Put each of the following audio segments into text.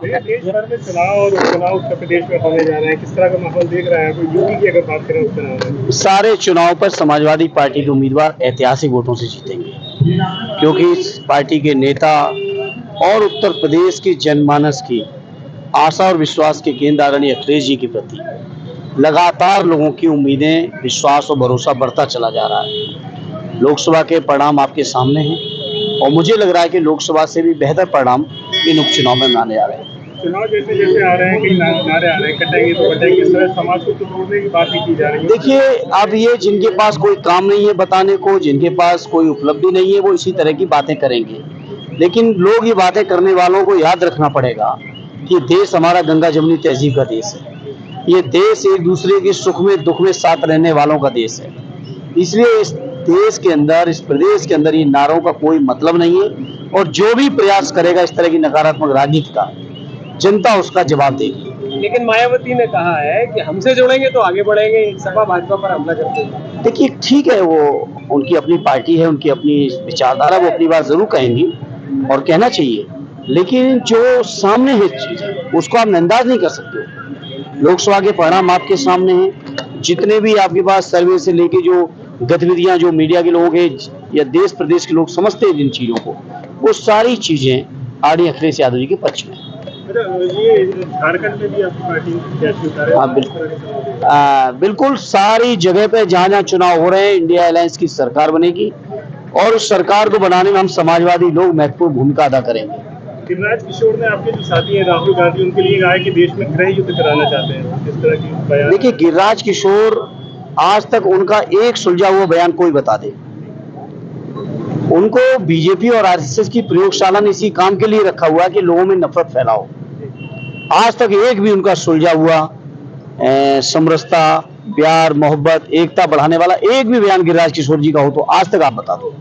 देश भर में चुनाव और उपचुनाव उत्तर प्रदेश में होने जा रहे हैं, किस तरह का माहौल देख रहा है? कोई यूपी की अगर बात करें उपचुनाव में, सारे चुनाव पर समाजवादी पार्टी के उम्मीदवार ऐतिहासिक वोटों से जीतेंगे, क्योंकि इस पार्टी के नेता और उत्तर प्रदेश की जनमानस की आशा और विश्वास के केंद्र आदरणीय अखिलेश जी के प्रति लगातार लोगों की उम्मीदें, विश्वास और भरोसा बढ़ता चला जा रहा है। लोकसभा के परिणाम आपके सामने हैं और मुझे लग रहा है कि लोकसभा से भी बेहतर परिणाम इन उपचुनाव में आने जा रहे हैं। चुनाव जैसे जैसे आ रहे हैं, कई नारे आ रहे हैं, कटेंगे तो कटेंगे, इस तरह समाज को तोड़ने की बात भी की जा रही है। देखिए, अब ये जिनके पास कोई काम नहीं है बताने को, जिनके पास कोई उपलब्धि नहीं है, वो इसी तरह की बातें करेंगे। लेकिन लोग ये बातें करने वालों को याद रखना पड़ेगा कि देश हमारा गंगा जमुनी तहजीब का देश है। ये देश एक दूसरे के सुख में दुख में साथ रहने वालों का देश है। इसलिए इस देश के अंदर, इस प्रदेश के अंदर ये नारों का कोई मतलब नहीं है और जो भी प्रयास करेगा इस तरह की नकारात्मक राजनीति का, जनता उसका जवाब देगी। लेकिन मायावती ने कहा है कि हमसे जुड़ेंगे तो आगे बढ़ेंगे, सपा भाजपा पर हमला करते हैं। देखिए, ठीक है, वो उनकी अपनी पार्टी है, उनकी अपनी विचारधारा, वो अपनी बात जरूर कहेंगी और कहना चाहिए, लेकिन जो सामने है चीज उसको आप नंदाज नहीं कर सकते हो। लोकसभा के परिणाम आपके सामने हैं, जितने भी आपके पास सर्वे से लेके जो गतिविधियां जो मीडिया के लोग हैं या देश प्रदेश के लोग समझते हैं जिन चीजों को, वो सारी चीजें आदरणीय अखिलेश यादव जी के पक्ष में। ये झारखंड में भी आपकी पार्टी कैसे उतारे? हाँ, बिल्कुल सारी जगह पे जहाँ जहाँ चुनाव हो रहे हैं, इंडिया अलायंस की सरकार बनेगी और उस सरकार को बनाने में हम समाजवादी लोग महत्वपूर्ण भूमिका अदा करेंगे। गिरिराज किशोर ने आपके जो साथी हैं राहुल गांधी, उनके लिए कहा है कि देश में गृह युद्ध कराना चाहते हैं, इस तरह की बयान। देखिए, गिरिराज किशोर, आज तक उनका एक सुलझा हुआ बयान कोई बता दे। उनको बीजेपी और आरएसएस की प्रयोगशाला ने इसी काम के लिए रखा हुआ है कि लोगों में नफरत फैलाओ। आज तक एक भी उनका सुलझा हुआ समरसता, प्यार, मोहब्बत, एकता बढ़ाने वाला एक भी बयान गिरिराज किशोर जी का हो तो आज तक आप बता दो।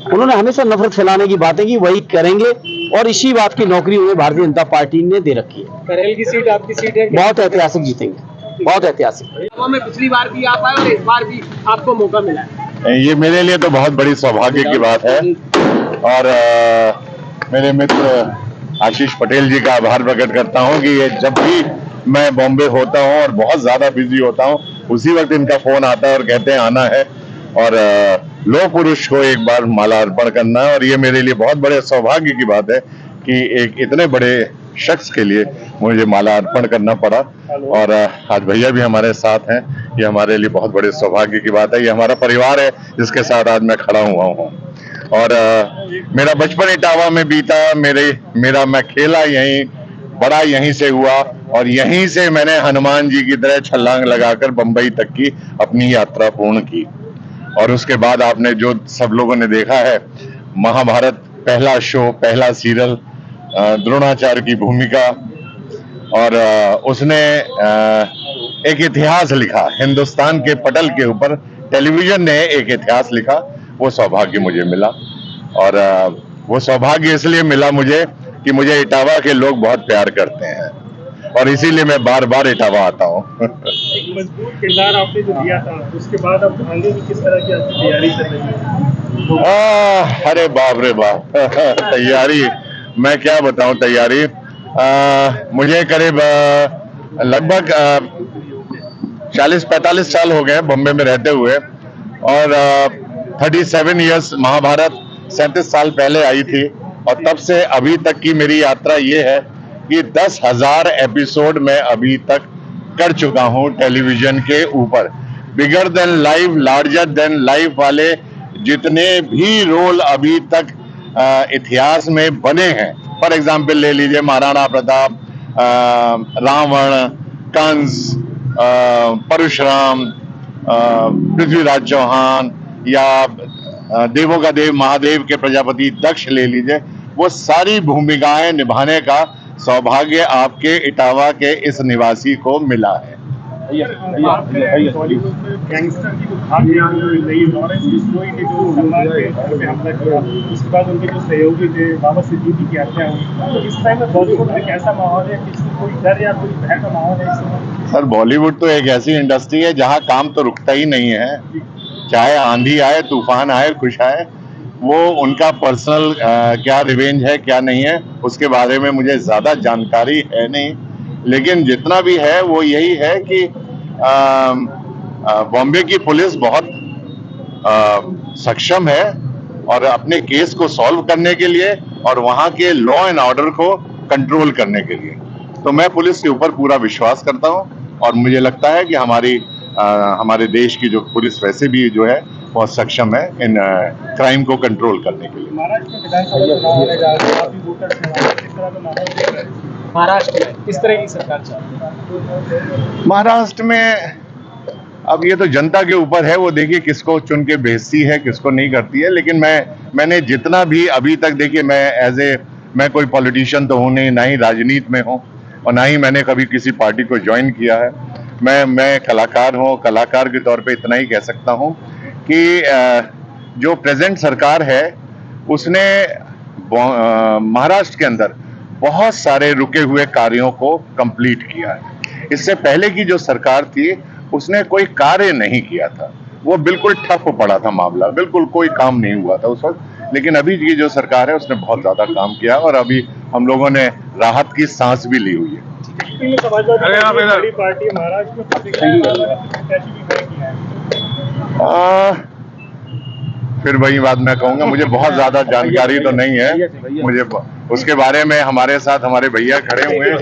उन्होंने हमेशा नफरत फैलाने की बातें की, वही करेंगे और इसी बात की नौकरी उन्हें भारतीय जनता पार्टी ने दे रखी है। करेल की सीट आपकी सीट है, बहुत ऐतिहासिक जीतेंगे, बहुत ऐतिहासिक। में पिछली बार भी आप आए और इस बार भी आपको मौका मिला है। ये मेरे लिए तो बहुत बड़ी सौभाग्य की बात है और मेरे मित्र आशीष पटेल जी का आभार प्रकट करता हूं कि ये जब भी मैं बॉम्बे होता हूं और बहुत ज्यादा बिजी होता हूं, उसी वक्त इनका फोन आता है और कहते हैं आना है और लोह पुरुष को एक बार माला अर्पण करना है। और ये मेरे लिए बहुत बड़े सौभाग्य की बात है कि एक इतने बड़े शख्स के लिए मुझे माला अर्पण करना पड़ा और आज भैया भी हमारे साथ हैं। ये हमारे लिए बहुत बड़े सौभाग्य की बात है। ये हमारा परिवार है जिसके साथ आज मैं खड़ा हुआ हूँ और मेरा बचपन इटावा में बीता। मैं खेला यहीं, बड़ा यहीं से हुआ और यहीं से मैंने हनुमान जी की तरह छलांग लगाकर बंबई तक की अपनी यात्रा पूर्ण की। और उसके बाद आपने जो सब लोगों ने देखा है, महाभारत पहला शो, पहला सीरियल, द्रोणाचार्य की भूमिका और उसने एक इतिहास लिखा हिंदुस्तान के पटल के ऊपर। टेलीविजन ने एक इतिहास लिखा, वो सौभाग्य मुझे मिला और वो सौभाग्य इसलिए मिला मुझे कि मुझे इटावा के लोग बहुत प्यार करते हैं और इसीलिए मैं बार बार इटावा आता हूँ। एक मजबूत किरदार आपने जो दिया था, उसके बाद अब आगे की किस तरह की आपकी तैयारी चल रही है? अरे बाप रे बाप तैयारी मैं क्या बताऊं। तैयारी मुझे करीब लगभग 40-45 साल हो गए बॉम्बे में रहते हुए और 37 इयर्स महाभारत 37 साल पहले आई थी और तब से अभी तक की मेरी यात्रा ये है कि 10,000 एपिसोड मैं अभी तक कर चुका हूं टेलीविजन के ऊपर। Bigger than live, larger than life वाले जितने भी रोल अभी तक इतिहास में बने हैं, फॉर एग्जाम्पल ले लीजिए महाराणा प्रताप, रावण, कंस, परशुराम, पृथ्वीराज चौहान या देवों का देव महादेव के प्रजापति दक्ष ले लीजिए, वो सारी भूमिकाएं निभाने का सौभाग्य आपके इटावा के इस निवासी को मिला है। बॉलीवुड में गैंगस्टर की जो भाग रही लॉरेंस बिश्नोई ने जो सलमान के घर पे हमला किया, उसके बाद उनके जो सहयोगी थे बाबा सिद्दीकी की हत्या हुई, तो इस टाइम में बॉलीवुड में कैसा माहौल है? किसी कोई डर या कोई भय का माहौल है इस समय? सर, बॉलीवुड तो एक ऐसी इंडस्ट्री है जहाँ काम तो रुकता ही नहीं है, चाहे आंधी आए, तूफान आए, कुछ आए, वो उनका पर्सनल क्या रिवेंज है क्या नहीं है उसके बारे में मुझे ज़्यादा जानकारी है नहीं, लेकिन जितना भी है वो यही है कि बॉम्बे की पुलिस बहुत सक्षम है और अपने केस को सॉल्व करने के लिए और वहाँ के लॉ एंड ऑर्डर को कंट्रोल करने के लिए। तो मैं पुलिस के ऊपर पूरा विश्वास करता हूँ और मुझे लगता है कि हमारे देश की जो पुलिस वैसे भी जो है बहुत सक्षम है इन क्राइम को कंट्रोल करने के लिए। महाराष्ट्र में विधानसभा चुनाव होने जा रहे हैं, काफी वोटर्स हैं, किस तरह का माहौल देख रहे हैं महाराष्ट्र में? किस तरह की सरकार चाहती है महाराष्ट्र में? अब ये तो जनता के ऊपर है, वो देखिए किसको चुन के भेजती है किसको नहीं करती है, लेकिन मैंने जितना भी अभी तक, देखिए मैं कोई पॉलिटिशियन तो हूँ नहीं, ना ही राजनीति में हूँ और ना ही मैंने कभी किसी पार्टी को ज्वाइन किया है। मैं कलाकार हूँ, कलाकार के तौर पे इतना ही कह सकता हूँ कि जो प्रेजेंट सरकार है उसने महाराष्ट्र के अंदर बहुत सारे रुके हुए कार्यों को कंप्लीट किया है। इससे पहले की जो सरकार थी उसने कोई कार्य नहीं किया था, वो बिल्कुल ठप पड़ा था मामला, बिल्कुल कोई काम नहीं हुआ था उस वक्त। लेकिन अभी की जो सरकार है उसने बहुत ज्यादा काम किया और अभी हम लोगों ने राहत की सांस भी ली हुई है। समाजवादी बड़ी पार्टी महाराष्ट्र में कैसी भी किया है? फिर वही बात मैं कहूंगा, मुझे बहुत ज्यादा जानकारी तो नहीं है, मुझे उसके बारे में हमारे साथ हमारे भैया खड़े हुए हैं।